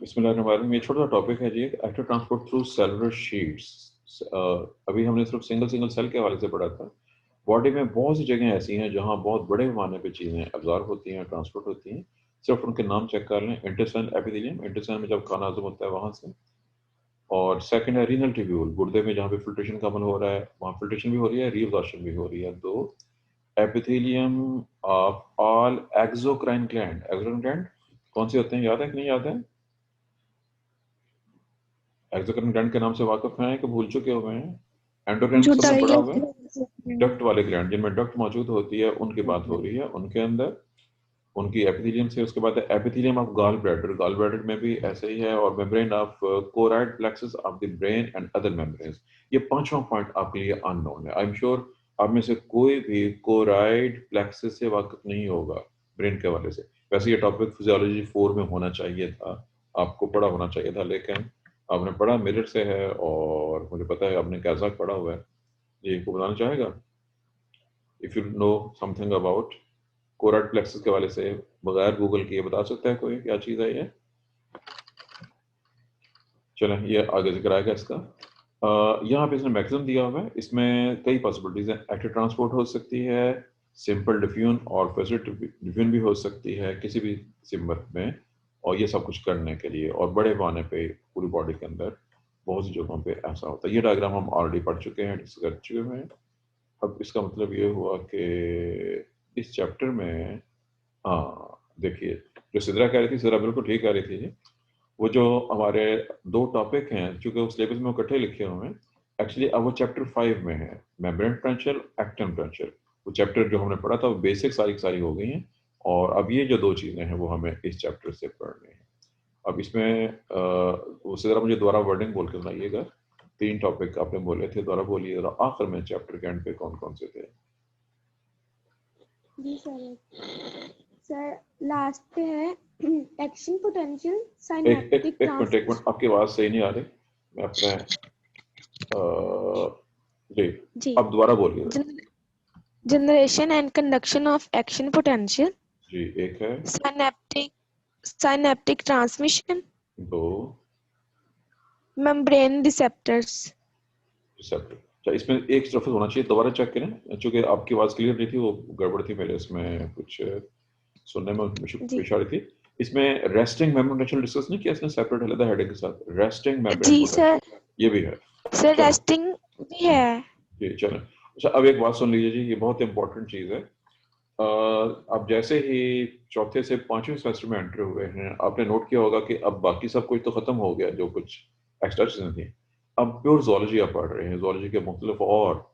बिस्मिल्लाहिर्रहमानिर्रहीम। ये छोटा सा टॉपिक है जी, active transport through cellular sheets. अभी हमने सिर्फ सिंगल सिंगल सेल के हवाले से पढ़ा था। बॉडी में बहुत सी जगह ऐसी हैं जहाँ बहुत बड़े पैमाने पे चीज़ें अब्जॉर्ब होती हैं, ट्रांसपोर्ट होती हैं। सिर्फ उनके नाम चेक कर लें। इंटेस्टाइन एपिथेलियम, इंटेस्टाइन में जब खाना हजम होता है वहाँ से। और सेकंड है रीनल ट्यूब्यूल, गुर्दे में जहाँ पे फिल्ट्रेशन का अमल हो रहा है वहाँ फिल्ट्रेशन भी हो रही है, रीअब्जॉर्प्शन भी हो रही है। दो, epithelium of all exocrine gland. Exocrine gland कौन से होते हैं, याद है कि नहीं याद है? एक्सोक्राइन ग्लैंड के नाम से वाकिफ हैं कि भूल चुके हुए हैं? एंडोक्राइन जो सबने पढ़ा हुआ है। डक्ट डक्ट वाले ग्लैंड जिनमें डक्ट मौजूद होती है उनकी बात हो रही है, उनके अंदर उनकी एपिथेलियम से। उसके बाद है epithelium of gall bladder. Gall bladder में भी ऐसे ही है। और membrane of choroid plexus of the brain and other membranes. ये पांचवा पॉइंट आपके लिए अननोन है। आई एम श्योर आप में से कोई भी कोराइड प्लेक्सस से वाकिफ नहीं होगा ब्रेन के हवाले से। वैसे ये टॉपिक फिजियोलॉजी 4 में होना चाहिए था, आपको पढ़ा होना चाहिए था, लेकिन आपने पढ़ा मेरिट से है और मुझे पता है आपने कैसा पढ़ा हुआ है। ये को बताना चाहेगा if you know something about choroid plexus के हवाले से, बगैर गूगल के ये बता सकता है कोई क्या चीज़ है ये? चलें, ये आगे जिक्र आएगा इसका। यहाँ पे इसने मैक्सिमम दिया हुआ है। इसमें कई पॉसिबिलिटीज हैं। एक्टिव ट्रांसपोर्ट हो सकती है, सिंपल डिफ्यूजन और फैसिलिटी डिफ्यूजन भी हो सकती है किसी भी सिमत में। और ये सब कुछ करने के लिए और बड़े पैमाने पे पूरी बॉडी के अंदर बहुत सी जगहों पे ऐसा होता है। ये डायग्राम हम ऑलरेडी पढ़ चुके हैं, डिस्कस कर चुके हैं। अब इसका मतलब ये हुआ कि इस चैप्टर में, हाँ देखिए, जो सिद्रा कह रही थी, सिद्रा बिल्कुल ठीक कह रही थी जी। वो जो हमारे दो टॉपिक हैं, चूंकि उस सिलेबस में वो इकट्ठे लिखे हुए हैं, एक्चुअली अब वो चैप्टर 5 में है, मेम्ब्रेन पोटेंशियल, एक्टिन पोटेंशियल। वो चैप्टर जो हमने पढ़ा था वो बेसिक सारी सारी हो गई हैं। और अब ये जो दो चीज़ें हैं वो हमें इस चैप्टर से पढ़नी है। अब इसमें उससे ज़रा मुझे दोबारा वर्डिंग बोल के सुनाइएगा। 3 टॉपिक आपने बोले थे, दोबारा बोलिए ज़रा, आखिर में चैप्टर के एंड पे कौन कौन से थे? जी सर लास्ट पे है एक्शन पोटेंशियल एक साइनेप्टिक मिनट, आपकी आवाज़ सही नहीं आ रही। मैं अपने जी, अब दोबारा बोलिए। Generation and conduction of action potential. जी, एक है। Synaptic transmission. 2, membrane receptors. Receptor. अच्छा, इसमें एक तरफ होना चाहिए, दोबारा चेक करें, चूंकि आपकी आवाज़ क्लियर नहीं थी, वो गड़बड़ थी मेरे इसमें, कुछ सुनने में पेश आ रही थी। इसमें रेस्टिंग मेम्ब्रेन पोटेंशियल डिस्कस नहीं किया इसने, सेपरेट अलग हेडिंग के साथ, रेस्टिंग मेम्ब्रेन जी सर, पोटेंशियल ये भी है। सर चलो रेस्टिंग भी है। जी, चलें। अच्छा, अब एक बात सुन लीजिए जी, ये बहुत इंपॉर्टेंट चीज़ है। अब जैसे ही चौथे से 5वें सेमेस्टर में एंटर हुए हैं, आपने नोट किया होगा कि अब बाकी सब कुछ तो ख़त्म हो गया, जो कुछ एक्स्ट्रा चीज़ें थी। अब प्योर जोलॉजी आप पढ़ रहे हैं, जोलॉजी के मुख्तलिफ, और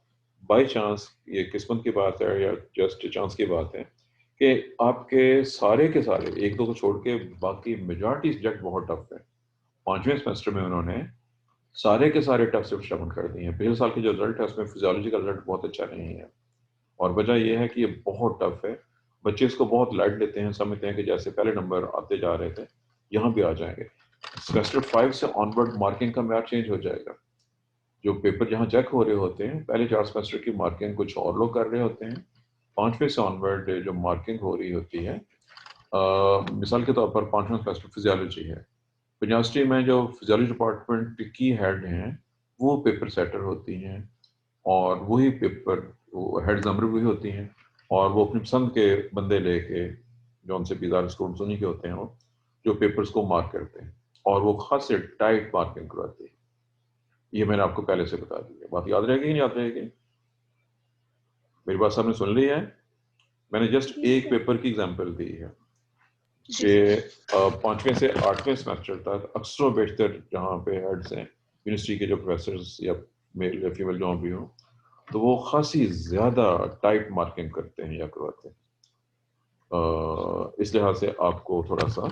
बाई चांस, ये किस्मत की बात है या जस्ट चांस की बात है कि आपके सारे के सारे, एक दो को छोड़ के बाकी मेजॉरिटी सब्जेक्ट बहुत टफ है। 5वें सेमेस्टर में उन्होंने सारे के सारे टफ से शामिल कर दिए हैं। पिछले साल के जो रिजल्ट है उसमें फिजियोलॉजी का रिजल्ट बहुत अच्छा नहीं है, और वजह यह है कि ये बहुत टफ है। बच्चे इसको बहुत लाइट लेते हैं, समझते हैं कि जैसे पहले नंबर आते जा रहे थे यहाँ भी आ जाएंगे। सेमेस्टर 5 से ऑनवर्ड मार्किंग का मैथ चेंज हो जाएगा। जो पेपर जहाँ चेक हो रहे होते हैं, पहले 4 सेमेस्टर की मार्किंग कुछ और लोग कर रहे होते हैं। 5वें से ऑनवर्ड जो मार्किंग हो रही होती है, मिसाल के तौर पर 5वां सेमेस्टर फिजियोलॉजी है, यूनिवर्सिटी में जो फिजियोलॉजी डिपार्टमेंट की हेड हैं वो पेपर सेटर होती हैं, और वही पेपर, वो हेड नंबर भी होती हैं, और वो अपनी पसंद के बंदे लेके, जो उनसे बीजार स्टूडेंट्स उन्हीं के होते हैं, वो जो पेपर्स को मार्क करते हैं, और वो खास से टाइट मार्किंग करवाते हैं। ये मैंने आपको पहले से बता दी है। बात याद रहेगी नहीं याद रहेगी? मेरी बात सबने सुन ली है? मैंने जस्ट एक पेपर की एग्जाम्पल दी है कि 5वें से 8वें सेमेस्टर तक अक्सर बेशतर जहाँ पे हेड्स हैं यूनिवर्सिटी के, जो प्रोफेसर या मेल या फीमेल जो भी हों, तो वो खासी ज़्यादा टाइट मार्किंग करते हैं या करवाते हैं। इस लिहाज से आपको थोड़ा सा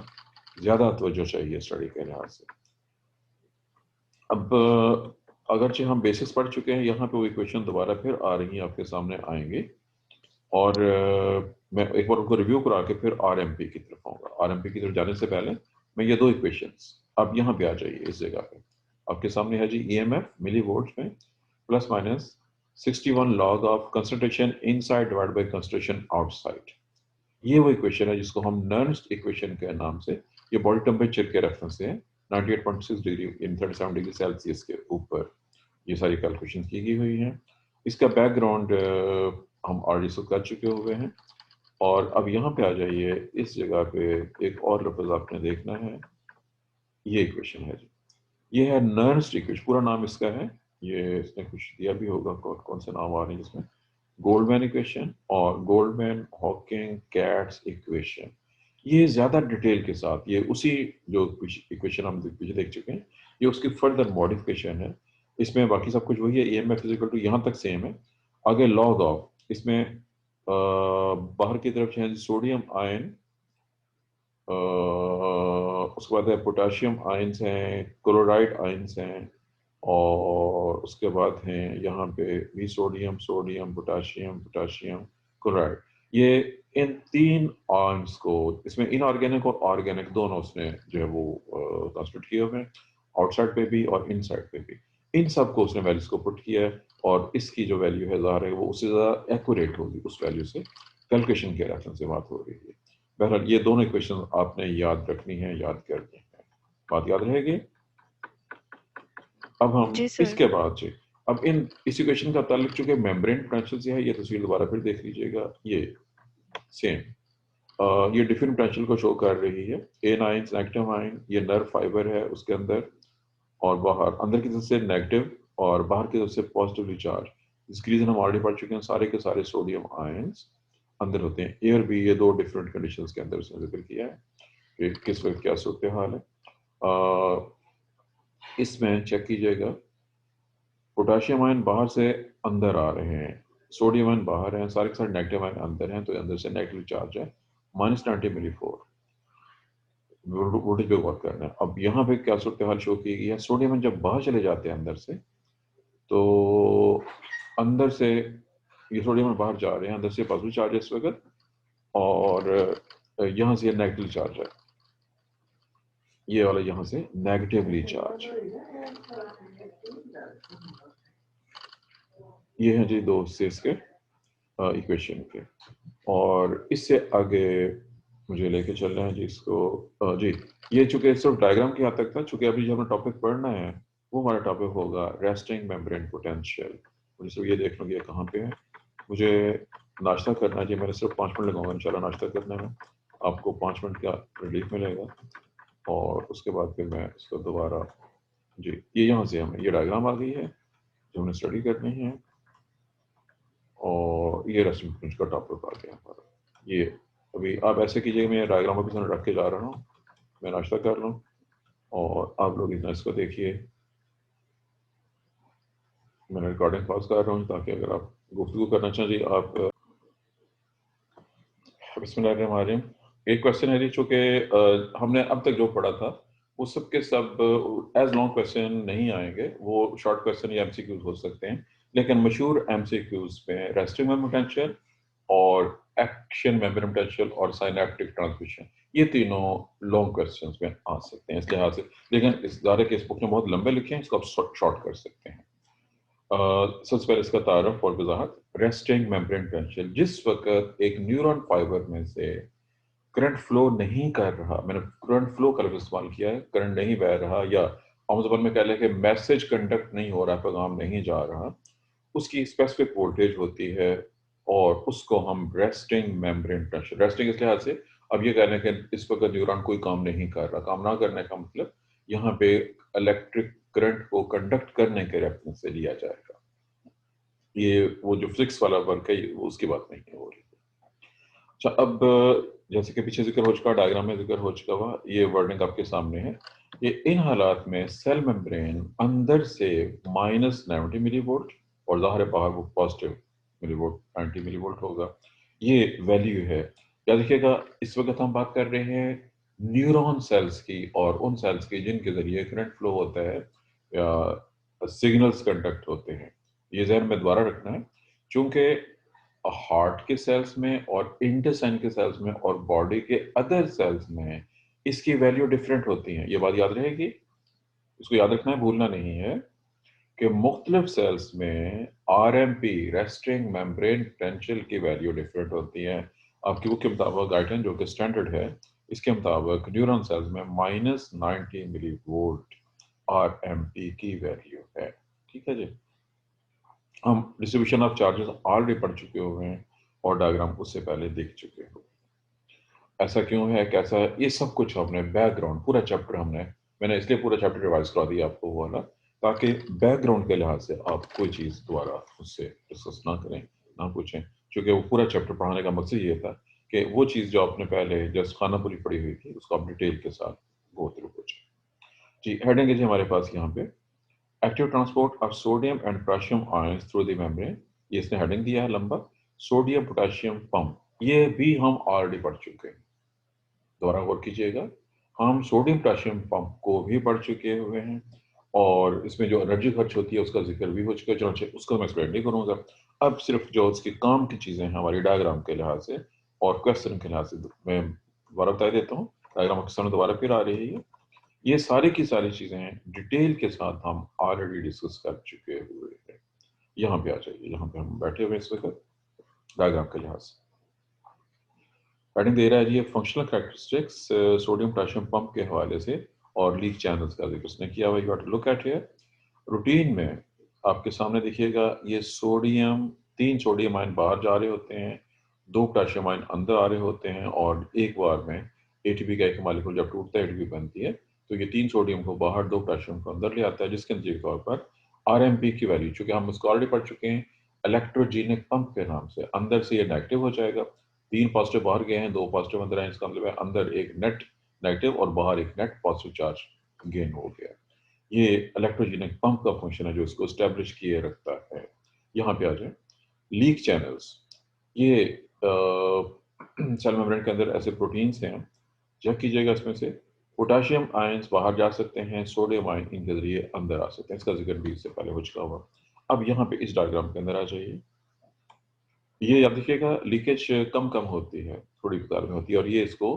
ज़्यादा तवज्जो चाहिए स्टडी के लिहाज से। अब अगरचे हम बेसिक्स पढ़ चुके हैं, यहाँ पे वो इक्वेशन दोबारा फिर आ रही हैं, आपके सामने आएंगे, और मैं एक बार उनको रिव्यू करा के फिर आरएमपी की तरफ आऊँगा। आरएमपी की तरफ जाने से पहले मैं ये दो इक्वेशंस, अब यहाँ पे आ जाइए, इस जगह पे आपके सामने है जी, ईएमएफ मिली वोल्ट में plus minus 61 log of concentration inside divide by concentration outside. ये वो इक्वेशन है जिसको हम नर्न्स्ट इक्वेशन के नाम से ये बॉडी टेम्परेचर के रेफरेंस से है, 98.6 डिग्री इन 37 डिग्री सेल्सियस के ऊपर ये सारी कैलकुलेशन की गई हुई हैं। इसका बैकग्राउंड हम ऑलरेडी कर चुके हुए हैं। और अब यहाँ पे आ जाइए, इस जगह पे एक और लफ्ज़ आपने देखना है, ये इक्वेशन है जी, ये है नर्न्स्ट इक्वेशन, पूरा नाम इसका है, ये इसने कुछ दिया भी होगा, कौन कौन से नाम आ रहे हैं जिसमें, गोल्डमैन इक्वेशन और गोल्डमैन हॉकिंग कैट्स इक्वेशन। ये ज़्यादा डिटेल के साथ, ये उसी जो इक्वेशन हम पीछे देख चुके हैं, ये उसकी फर्दर मॉडिफिकेशन है। इसमें बाकी सब कुछ वही है, EMF इक्वल टू यहाँ तक सेम है। आगे लॉग ऑफ, इसमें बाहर की तरफ है सोडियम आयन, उसके बाद है पोटाशियम आयंस हैं, क्लोराइड आयंस हैं, और उसके बाद हैं यहाँ पे भी sodium sodium potassium potassium chloride. ये इन तीन आयंस को, इसमें इनऑर्गेनिक और ऑर्गेनिक दोनों उसने जो है वो कंस्टिट्यूट किए हुए हैं, आउटसाइड पे भी और इनसाइड पे भी। इन सब को उसने वैल्यूज को पुट किया है, और इसकी जो वैल्यू है ज़ाहिर है वो उससे ज़्यादा एक्यूरेट होगी, उस वैल्यू से कैलकुलेशन के रेफरेंस से बात हो रही है। बहरहाल ये दोनों इक्वेशन आपने याद रखनी है, याद करनी है, बात याद रहेगी। अब हम जी सर। इसके बाद जी, अब इस इक्वेशन का ताल्लुक चूंकि मेम्ब्रेन पोटेंशियल से है, ये तस्वीर दोबारा फिर देख लीजिएगा, ये सेम ये डिफरेंट पोटेंशियल को शो कर रही है। एन आयन नेगेटिव आयन, ये नर्व फाइबर है उसके अंदर, और बाहर अंदर की तरफ से नेगेटिव और बाहर की तरफ से पॉजिटिवली चार्ज। इसकी रीजन हम ऑलरेडी पढ़ चुके हैं, सारे के सारे सोडियम आयंस अंदर होते हैं। एयर भी ये दो डिफरेंट कंडीशंस के अंदर उसने जिक्र किया है कि किस वक्त क्या सूरत हाल है। इसमें चेक कीजिएगा, पोटाशियम आयन बाहर से अंदर आ रहे हैं, सोडियम आयन बाहर हैं, सारे के सारे नेगेटिव आयन अंदर हैं, तो अंदर से नेगेटिव चार्ज है, -90 मिली4 वोल्टेज पे गौर करना है। अब यहाँ पे क्या सूरत हाल शो की गई है, सोडियम आयन जब बाहर चले जाते हैं अंदर से, तो अंदर से ये सोडियम आयन बाहर जा रहे हैं, अंदर से पॉजिटिव चार्ज है इस वक्त, और यहाँ से नेगेटिव चार्ज है, ये वाला यहाँ से नेगेटिवली चार्ज। ये हैं जी दो हिस्से इसके इक्वेशन के, और इससे आगे मुझे लेके चल रहे हैं जी इसको। जी ये चूंकि सिर्फ डायग्राम की हद तक था, चूंकि अभी जो हमें टॉपिक पढ़ना है वो हमारा टॉपिक होगा रेस्टिंग मेम्ब्रेन पोटेंशियल। मुझे सिर्फ ये देख लो ये कहाँ पे है। मुझे नाश्ता करना है जी, मैंने सिर्फ 5 मिनट लगाऊंगा इंशाल्लाह नाश्ता करने में, आपको 5 मिनट का रिलीफ मिलेगा, और उसके बाद फिर मैं इसको दोबारा जी, ये यहाँ से हमें ये डायग्राम आ गई है जो हमने स्टडी करनी है, और ये रेस्टिंग पोटेंशियल का टॉपिक आ गया हमारा। ये अभी आप ऐसे कीजिए, मैं डायग्राम अभी रख के जा रहा हूँ, मैं नाश्ता कर लूँ और आप लोग इतना इसको देखिए। मैंने रिकॉर्डिंग पॉज कर रहा हूँ ताकि अगर आप गुफ्तगू करना चाहिए आप। बिस्मिल्लाहिर्रहमानिर्रहीम। एक क्वेश्चन है जी, चूँकि हमने अब तक जो पढ़ा था वो सब के सब एज लॉन्ग क्वेश्चन नहीं आएंगे, वो शॉर्ट क्वेश्चन या MCQs हो सकते हैं, लेकिन मशहूर MCQs में रेस्टिंग मेम्ब्रेन पोटेंशियल और एक्शन मेम्ब्रेन पोटेंशियल और साइनेप्टिक ट्रांसमिशन, ये तीनों लॉन्ग क्वेश्चंस में आ सकते हैं इस लिहाज से, लेकिन इस दायरे के इस बुक में बहुत लंबे लिखे हैं, इसको आप शॉर्ट कर सकते हैं। सबसे पहले इसका तारुफ और वजाहत। रेस्टिंग मेम्ब्रेन पोटेंशियल, जिस वक्त एक न्यूरॉन फाइबर में से करंट फ्लो नहीं कर रहा, मैंने करंट फ्लो का लफ्ज़ इस्तेमाल किया है, करंट नहीं बह रहा, या आम ज़बान में कह लें कि मैसेज कंडक्ट नहीं हो रहा, पैगाम नहीं जा रहा, उसकी स्पेसिफिक वोल्टेज होती है, और उसको हम रेस्टिंग मेम्ब्रेन पोटेंशियल, रेस्टिंग इस लिहाज से, अब ये कह लें कि इस वक्त न्यूरॉन कोई काम नहीं कर रहा, काम ना करने का मतलब यहाँ पे इलेक्ट्रिक करंट को कंडक्ट करने के रेफरेंस से लिया जाएगा। ये वो जो फिजिक्स वाला वर्क है वो उसकी बात नहीं है हो रही। अच्छा, अब जैसे कि पीछे जिक्र हो चुका, डायग्राम में जिक्र हो चुका हुआ, ये वर्डिंग आपके सामने है। ये इन हालात में सेल मेम्ब्रेन अंदर से -90 मिलीवोल्ट, और ज़ाहिर है बाहर वो पॉजिटिव मिलीवोल्ट 90 मिलीवोल्ट होगा, ये वैल्यू है। या देखिएगा, इस वक्त हम बात कर रहे हैं न्यूरॉन सेल्स की, और उन सेल्स की जिनके जरिए करंट फ्लो होता है या सिग्नल्स कंडक्ट होते हैं। ये जहन में दोबारा रखना है, चूंकि हार्ट के सेल्स में और इंटेस्टाइन के सेल्स में और बॉडी के अदर सेल्स में इसकी वैल्यू डिफरेंट होती है, ये बात याद रहेगी, इसको याद रखना है, भूलना नहीं है कि मुख्तलिफ सेल्स में RMP रेस्टिंग मेम्ब्रेन पोटेंशियल की वैल्यू डिफरेंट होती है। आपकी बुक के मुताबिक गाइडलाइन जो कि स्टैंडर्ड है इसके मुताबिक न्यूरॉन सेल्स में -90 मिली वोल्ट RMP की वैल्यू है। ठीक है जी। हम डिस्ट्रीब्यूशन ऑफ चार्जेस ऑलरेडी पढ़ चुके हुए हैं और डायग्राम उससे पहले देख चुके हो। ऐसा क्यों है, कैसा है, ये सब कुछ हमने बैकग्राउंड पूरा चैप्टर मैंने इसलिए पूरा चैप्टर रिवाइज करा दिया आपको वो वाला, ताकि बैकग्राउंड के लिहाज से आप कोई चीज़ दोबारा उससे डिस्कस ना करें, ना पूछें, क्योंकि वो पूरा चैप्टर पढ़ाने का मकसद ये था कि वो चीज़ जो आपने पहले जस्ट खानापुरी पढ़ी हुई थी उसको आप डिटेल के साथ गो थ्रू पूछें। जी, हेडिंग है जी हमारे पास यहाँ पे, active transport of sodium and potassium ions through the membrane. ये इसने हेडिंग दिया है लंबा, सोडियम पोटेशियम पंप, ये भी हम ऑलरेडी पढ़ चुके हैं। दोबारा गौर कीजिएगा, हम सोडियम पोटेशियम पंप को भी पढ़ चुके हुए हैं और इसमें जो एनर्जी खर्च होती है उसका जिक्र भी हो चुका है, चलो उसको मैं एक्सप्लेन नहीं करूँगा। अब सिर्फ जो उसके काम की चीज़ें हैं हमारी डायग्राम के लिहाज से और क्वेश्चन के लिहाज से मैं दोबारा बता देता हूँ। डायग्राम के सामने दोबारा फिर आ रही है। ये सारी की सारी चीज़ें हैं डिटेल के साथ हम ऑलरेडी डिस्कस कर चुके हुए हैं। यहाँ पे आ जाइए, यहाँ पे हम बैठे हुए हैं इस वक्त डायग्राम के लिहाज से। हेडिंग दे रहा है जी functional characteristics sodium potassium pump के हवाले से और लीक चैनल्स का जिक्र उसने किया हुआ, you have to look at here. Routine में आपके सामने देखिएगा ये सोडियम, 3 सोडियम आयन बाहर जा रहे होते हैं, 2 पोटेशियम आयन अंदर आ रहे होते हैं और एक बार में एटीपी का एक मॉलिक्यूल जब टूटता है एटीपी बनती है, तो ये 3 सोडियम को बाहर, 2 पोटेशियम को अंदर ले आता है, जिसके नतीजे के तौर पर आरएमपी की वैल्यू, चूंकि हम उसको ऑलरेडी पढ़ चुके हैं इलेक्ट्रोजेनिक पंप के नाम से, अंदर से ये नेगेटिव हो जाएगा, 3 पॉजिटिव बाहर गए हैं, 2 पॉजिटिव अंदर आए, इसका मतलब है अंदर एक नेट नेगेटिव और बाहर एक नेट पॉजिटिव चार्ज गेन हो गया। ये इलेक्ट्रोजेनिक पंप का फंक्शन है जो इसको स्टैब्लिश किए रखता है। यहाँ पे आ जाए लीक चैनल्स, ये सेल मेम्ब्रेन के अंदर ऐसे प्रोटीन्स हैं, चेक कीजिएगा इसमें से पोटेशियम आयंस बाहर जा सकते हैं, सोडियम आयन इनके जरिए अंदर आ सकते हैं, इसका जिक्र भी इससे पहले हो चुका हुआ। अब यहाँ पे इस डायग्राम के अंदर आ जाइए, ये याद रखिएगा लीकेज कम कम होती है, थोड़ी मिकदार में होती है और ये इसको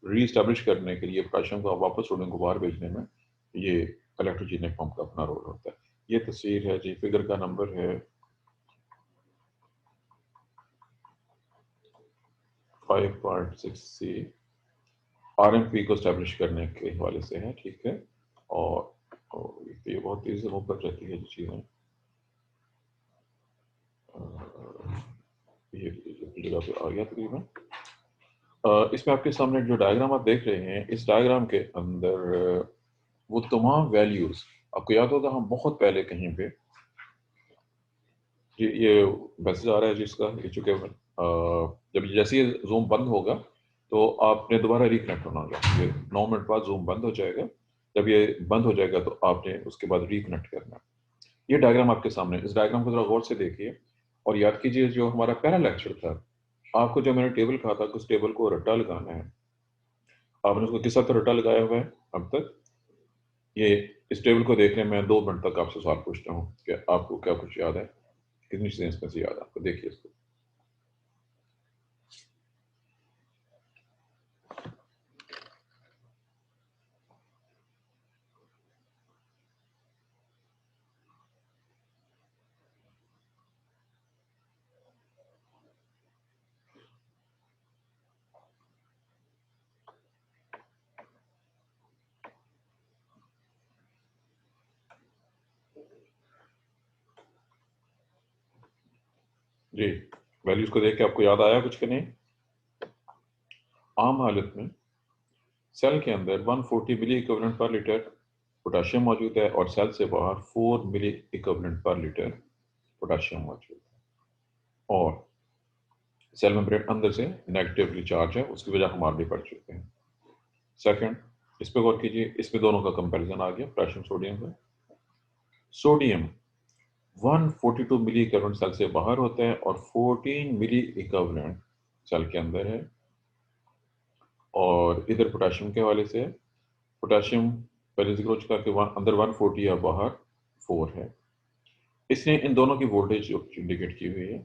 रीस्टैब्लिश करने के लिए पोटेशियम को वापस सोडियम को बाहर भेजने में ये इलेक्ट्रोजेनिक पंप का अपना रोल होता है। ये तस्वीर है जी, फिगर का नंबर है 5.6C, आरएमपी को स्टैब्लिश करने के हवाले से है। ठीक है, और ये बहुत तेजी से मूव कर जाती है चीज़ें, ये जगह पे आ गया तकरीबन। इसमें आपके सामने जो डायग्राम आप देख रहे हैं, इस डायग्राम के अंदर वो तमाम वैल्यूज, आपको याद होगा हम बहुत पहले कहीं पे ये मैसेज आ रहा है जिसका ये चुके जब जैसे ही जूम बंद होगा तो आपने दोबारा रिकनेक्ट होना होगा, ये 9 मिनट बाद जूम बंद हो जाएगा, जब ये बंद हो जाएगा तो आपने उसके बाद रिकनेक्ट करना। ये डायग्राम आपके सामने, इस डायग्राम को जरा गौर से देखिए और याद कीजिए जो हमारा पहला लेक्चर था, आपको जो मैंने टेबल कहा था उस टेबल को रट्टा लगाना है, आपने उसको किस तरह रट्टा लगाया हुआ है अब तक। ये इस टेबल को देखने में 2 मिनट तक आपसे सवाल पूछता हूँ कि आपको क्या कुछ याद है, कितनी चीजें इसमें से याद है आपको, देखिए इसको। जी, वैल्यूज को देख के आपको याद आया कुछ कि नहीं? आम हालत में सेल के अंदर 140 मिली इक्विवेलेंट पर लीटर पोटेशियम मौजूद है और सेल से बाहर 4 मिली इक्विवेलेंट पर लीटर पोटेशियम मौजूद है और सेल मेम्ब्रेन अंदर से नेगेटिवली चार्ज है, उसकी वजह हम ऑलरेडी पढ़ चुके हैं। सेकंड, इस पे गौर कीजिए, इसमें दोनों का कंपैरिजन आ गया पोटेशियम सोडियम का। सोडियम 142 मिली इक्विवेलेंट सेल से बाहर होता है और 14 मिली इक्विवेलेंट सेल के अंदर है और इधर पोटेशियम के हवाले से पोटेशियम पहले जिक्र हो चुका कि अंदर 140 और बाहर 4 है। इसने इन दोनों की वोल्टेज इंडिकेट की हुई है।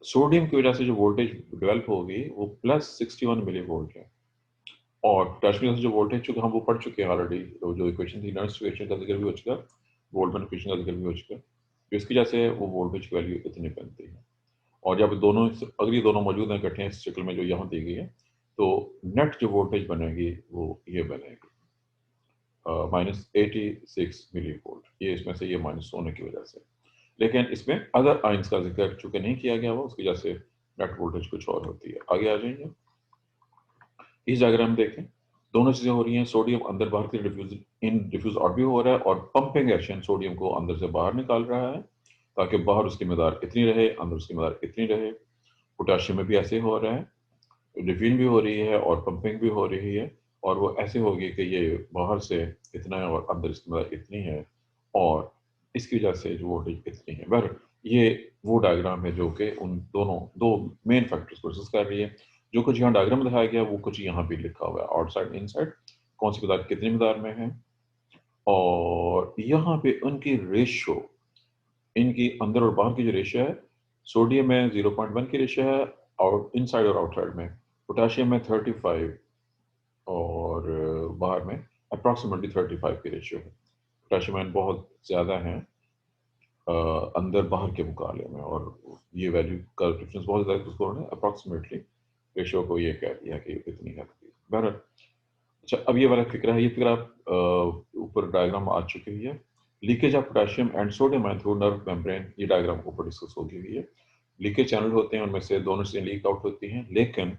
सोडियम की वजह से जो वोल्टेज डेवलप होगी वो +61 मिली वोल्ट है और पोटेशियम से जो वोल्टेज, चूंकि हम वो पढ़ चुके हैं ऑलरेडी, तो जो इक्वेशन थी नर्स इक्वेशन का जिक्र भी हो चुका, वोल्टमैन इक्वेशन का जिक्र भी हो चुका, तो इसकी वजह से वो वोल्टेज की वैल्यू इतनी बनती है और जब दोनों, अगर ये दोनों मौजूद हैं इकट्ठे इस शक्ल में जो यहाँ दी गई है, तो नेट जो वोल्टेज बनेगी वो ये बनेगी -86 मिली वोल्ट। ये इसमें से ये माइनस होने की वजह से, लेकिन इसमें अदर आइंस का जिक्र चूंकि नहीं किया गया हुआ, उसकी वजह से नेट वोल्टेज कुछ और होती है। आगे आ जाएंगे, इस डायग्राम देखें, दोनों चीजें हो रही हैं। सोडियम अंदर बाहर की डिफ्यूज आउट भी हो रहा है, और पंपिंग एक्शन सोडियम को अंदर से बाहर निकाल रहा है, ताकि बाहर उसकी मदार इतनी रहे, अंदर उसकी मदार इतनी रहे। पोटाशियम में भी ऐसे हो रहा है, डिफ्यूजन भी हो रही है और पंपिंग भी हो रही है, और वो ऐसे होगी कि ये बाहर से इतना है और अंदर इसकी मदद इतनी है, और इसकी वजह से जो वोल्टेज इतनी है। बहर ये वो डायग्राम है जो कि उन दोनों दो मेन फैक्टर्स को डिस्कस कर रही है। जो कुछ यहाँ डायग्राम दिखाया गया वो कुछ यहाँ भी लिखा हुआ है, आउटसाइड इनसाइड, कौन सी मदार कितनी मदार में है, और यहाँ पे उनकी रेशियो, इनकी अंदर और बाहर की जो रेशियो है, सोडियम में 0.1 की रेशियो है और इनसाइड और आउटसाइड में, पोटाशियम में 35 और बाहर में अप्रॉक्सीमेटली 35 की रेशियो है। पोटाशियम आयन बहुत ज़्यादा है अंदर बाहर के मुकाबले में, और ये वैल्यू का डिफरेंस बहुत ज़्यादा, उसको उन्होंने अप्रॉक्सीमेटली रेशियो को ये कह दिया कि इतनी है। बहरहाल, अच्छा, अब ये वाला फिक्रा है, ये फिक्रा ऊपर डायग्राम आ चुकी हुई है। Leakage of potassium and sodium ion through nerve membrane, ये डायग्राम ऊपर डिस्कस होगी हुई है। लीकेज चैनल होते हैं, उनमें से दोनों से लीक आउट होती हैं, लेकिन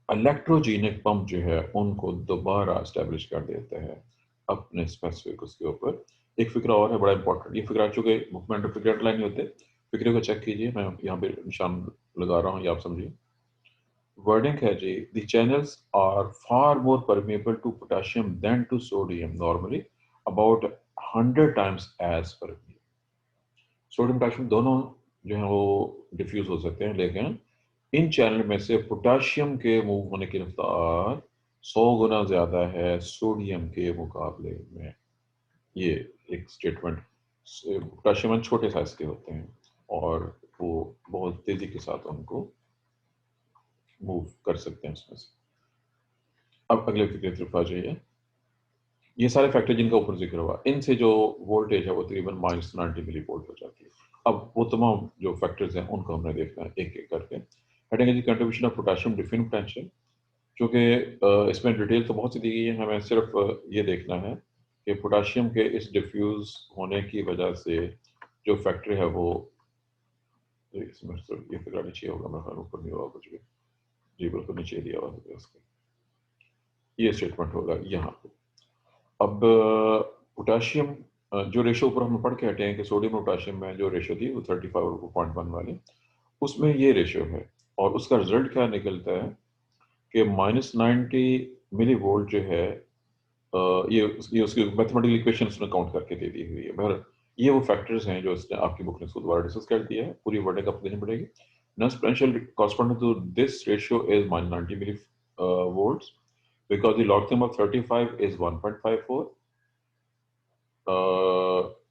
इलेक्ट्रोजेनिक पंप जो है उनको दोबारा स्टैब्लिश कर देते हैं अपने स्पेसिफिक उसके ऊपर। एक फिक्रा और है बड़ा इंपॉर्टेंट, ये फिक्रा चूंकि बुकमेंट और फिक्रा लाइन होते, फिक्रे को चेक कीजिए, मैं यहाँ पे निशान लगा रहा हूँ, ये आप समझिए। वर्डिंग है जी, the channels are far more permeable to potassium than to sodium normally, about 100 times as permeable. Sodium potassium दोनों जो है वो डिफ्यूज हो सकते हैं, लेकिन इन चैनल में से पोटेशियम के मूव होने की रफ्तार 100 गुना ज्यादा है सोडियम के मुकाबले में। ये एक स्टेटमेंट, पोटेशियम छोटे साइज के होते हैं और वो बहुत तेजी के साथ उनको मूव कर सकते हैं उसमें से। अब अगले फिक्रे की तरफ आ जाइए। ये सारे फैक्टर जिनका ऊपर जिक्र हुआ, इनसे जो वोल्टेज है वो तकरीबन -90 मिली वोल्ट हो जाती है। अब वो तमाम जो फैक्टर्स हैं उनको हमने देखना है एक एक करके। हेडिंग है जी, कंट्रीब्यूशन ऑफ पोटेशियम डिफिन पोटेंशियल। क्योंकि इसमें डिटेल तो बहुत सी दी गई है, हमें सिर्फ ये देखना है कि पोटाशियम के इस डिफ्यूज होने की वजह से जो फैक्टर है वो, तो इसमें ये फिगर नीचे होगा, मैं ख्याल ऊपर नहीं होगा कुछ भी, जी बिल्कुल नीचे दिया हुआ है उसके, ये स्टेटमेंट होगा यहाँ पे। अब पोटाशियम जो रेशो ऊपर हम पढ़ के हटे हैं कि सोडियम और पोटाशियम में जो रेशो थी वो 35.1 वाली, उसमें ये रेशो है, और उसका रिजल्ट क्या निकलता है कि -90 मिली वोल्ट जो है, ये उसकी मैथमेटिकल इक्वेशन उसने काउंट करके दे दी हुई है। बहर ये वो फैक्टर्स हैं जो इसने आपकी बुक ने इसको दोबारा डिस्कस कर दिया है, पूरी वर्डिंग आपको देनी पड़ेगी। Nernst potential corresponding to this ratio is -90 milli volts, because the logarithm of 35 is 1.54,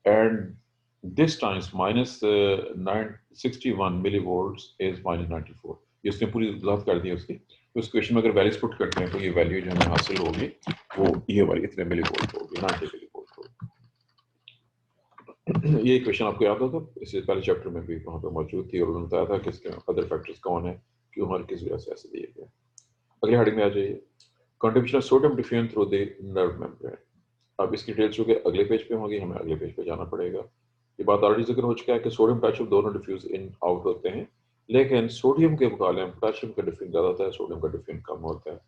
and this times -961 millivolts is -94। ये उसने पूरी वजाहत कर दी है उसकी। तो उस क्वेश्चन में अगर वैल्यूज पुट करते हैं तो ये वैल्यू जो हमें हासिल होगी वो ये वाली इतने मिलीवोल्ट होगी, 90 मिलीवोल्ट होगी। ये क्वेश्चन आपको याद होगा, इससे पहले चैप्टर में भी वहाँ पे मौजूद थी, और उन्होंने बताया था कि इसके अदर फैक्टर्स कौन है, क्यों और किस वजह से ऐसे दिए गए। अगले हेडिंग में आ जाइए, contribution of sodium diffusion through the nerve membrane. अब इसकी डिटेल्स चूंकि अगले पेज पे होंगी, हमें अगले पेज पे जाना पड़ेगा। ये बात ऑलरेडी जिक्र हो चुका है कि सोडियम पोटेशियम दोनों डिफ्यूज इन आउट होते हैं, लेकिन सोडियम के मुकाबले में पोटेशियम का डिफ्यूजन ज़्यादा होता है, सोडियम का डिफ्यूजन कम होता है।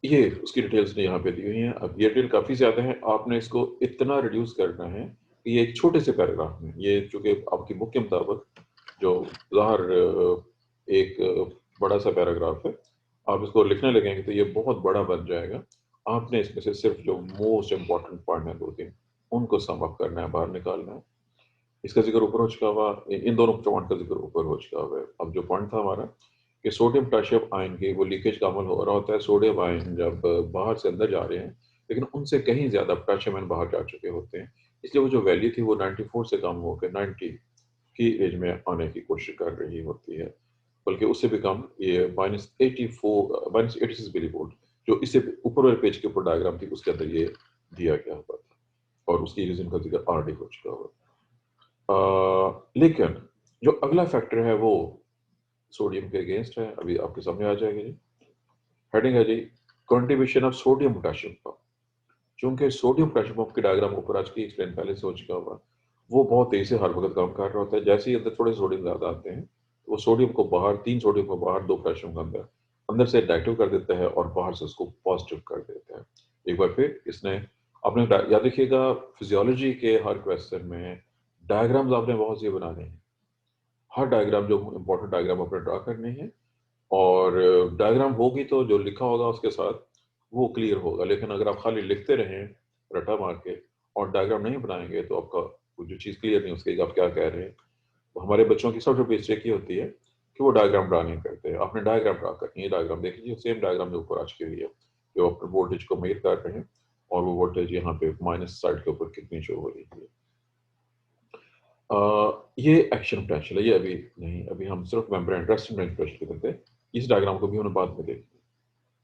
ये उसकी डिटेल्स ने यहाँ पे दी हुई हैं। अब ये डिटेल काफ़ी ज़्यादा है, आपने इसको इतना रिड्यूस करना है कि ये एक छोटे से पैराग्राफ में, ये चूँकि आपकी बुक के मुताबिक जो ज़ाहिर एक बड़ा सा पैराग्राफ है, आप इसको लिखने लगेंगे तो ये बहुत बड़ा बन जाएगा। आपने इसमें से सिर्फ जो मोस्ट इम्पॉर्टेंट पॉइंट है 2-3 उनको सम अप करना है, बाहर निकालना है। इसका जिक्र ऊपर हो चुका हुआ, इन दोनों पॉइंट का जिक्र ऊपर हो चुका हुआ है। अब जो पॉइंट था हमारा कि सोडियम पोटेशियम आयन की वो लीकेज का अमल हो रहा होता है, सोडियम आयन जब बाहर से अंदर जा रहे हैं, लेकिन उनसे कहीं ज़्यादा पोटेशियम आयन बाहर जा चुके होते हैं, इसलिए वो जो वैल्यू थी वो 94 से कम होकर 90 की एज में आने की कोशिश कर रही होती है, बल्कि उससे भी कम, ये -86 मिली वोल्ट जो इससे ऊपर वाले पेज के ऊपर डायग्राम थी उसके अंदर ये दिया गया हुआ था, और उसकी रीजन का जिक्र ऑलरेडी हो चुका हुआ। लेकिन जो अगला फैक्टर है वो सोडियम के अगेंस्ट है, अभी आपके सामने आ जाएगा जी। हेडिंग है जी contribution of sodium potassium pump. चूंकि सोडियम पोटेशियम पंप की डायग्राम ऊपर आज की एक्सप्लेन पहले से हो चुका हुआ, वो बहुत तेजी से हर वक्त काम कर रहा होता है। जैसे ही अंदर थोड़े सोडियम ज्यादा आते हैं, तो वो सोडियम को बाहर, 3 सोडियम को बाहर, 2 पोटेशियम को अंदर, अंदर से नेगेटिव कर देता है और बाहर से उसको पॉजिटिव कर देता है। एक बार फिर इसने आपने याद रखिएगा, फिजियोलॉजी के हर क्वेश्चन में डायग्राम्स आपने बहुत से बनाने हैं। हर डायग्राम जो इंपॉर्टेंट डायग्राम आपने ड्रा करने हैं, और डायग्राम होगी तो जो लिखा होगा उसके साथ वो क्लियर होगा। लेकिन अगर आप खाली लिखते रहें रटा मार के और डायग्राम नहीं बनाएंगे, तो आपका वो जो चीज़ क्लियर नहीं हो सकेगी आप क्या कह रहे हैं। तो हमारे बच्चों की सबसे बड़ी मिस्टेक ये होती है कि वो डायग्राम ड्रा नहीं करते हैं। आपने डायग्राम ड्रा करनी है, डायग्राम देख लीजिए, सेम डायग्राम जो ऊपर आज की हुई है, जो आप वोल्टेज को मेजर कर रहे हैं, और वो वोल्टेज यहाँ पे माइनस साइड के ऊपर कितनी शो हो रही है। ये एक्शन पोटेंशियल है, ये अभी नहीं, अभी हम सिर्फ मेम्ब्रेन रेस्ट मेम्ब्रेन पोटेंशियल की करते हैं। इस डायग्राम को भी हमने बाद में देखी,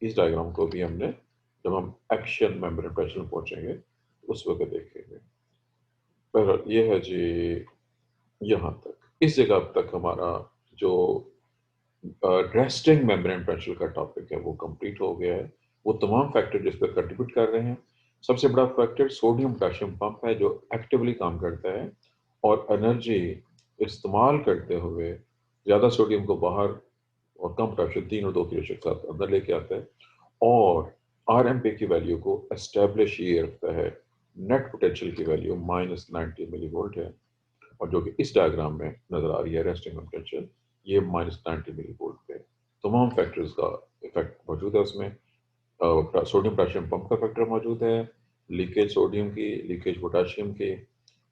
इस डायग्राम को भी हमने जब हम एक्शन मेम्ब्रेन पोटेंशियल में पहुंचेंगे उस वक्त देखेंगे। पर ये है जी, यहाँ तक इस जगह तक हमारा जो रेस्टिंग मेम्ब्रेन पोटेंशियल का टॉपिक है वो कंप्लीट हो गया है। वो तमाम फैक्टर जिस पर कंट्रीब्यूट कर रहे हैं, सबसे बड़ा फैक्टर सोडियम पोटेशियम पंप है जो एक्टिवली काम करता है और एनर्जी इस्तेमाल करते हुए ज़्यादा सोडियम को बाहर और कम पोटेशियम 3 और 2 की रेशो के साथ अंदर लेके आता है, और आरएमपी की वैल्यू को एस्टेब्लिश ये रखता है। नेट पोटेंशियल की वैल्यू -90 मिली वोल्ट है, और जो कि इस डायग्राम में नजर आ रही है रेस्टिंग पोटेंशियल, ये -90 मिली वोल्ट पे। तमाम फैक्टर्स का इफेक्ट मौजूद है उसमें। सोडियम पोटेशियम पंप का फैक्टर मौजूद है, लीकेज सोडियम की, लीकेज पोटेशियम की,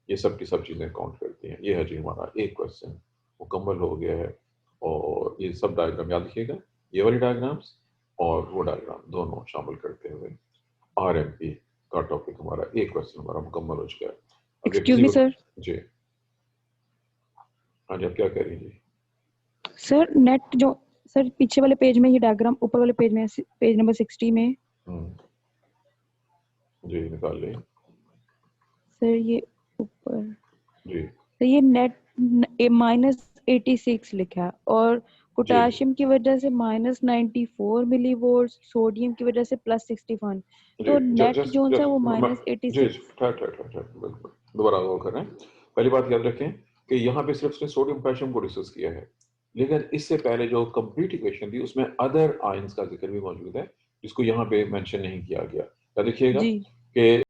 ये सब की सब चीज़ें काउंट करती हैं। ये है जी हमारा एक क्वेश्चन मुकम्मल हो गया है। और ये सब डायग्राम याद रखिएगा, ये वाली डायग्राम्स और वो डायग्राम दोनों शामिल करते हुए आरएमपी का टॉपिक हमारा एक क्वेश्चन हमारा मुकम्मल हो चुका है। अगर Excuse किसी me, को sir. जी, हाँ जी, आप क्या कह रही हैं जी? सर नेट जो सर पीछे वाले पेज में ये डायग्राम ऊपर वाले पेज में पेज नंबर 60 में जी निकाल लें सर ये ऊपर जी तो ये नेट -86 लिखा है और पोटाशियम की वजह से -94 मिलीवोल्ट, सोडियम की वजह से +61, तो नेट जो है वो जी -86। बिल्कुल दोबारा वो कर रहे हैं। पहली बात याद रखें कि यहाँ पे सिर्फ उसने सोडियम पोटेशियम को डिस्कस किया है, लेकिन इससे पहले जो कंप्लीट इक्वेशन थी उसमें अदर आयंस का जिक्र भी मौजूद है, जिसको यहाँ पे मेंशन नहीं किया गया। याद रखिएगा जी कि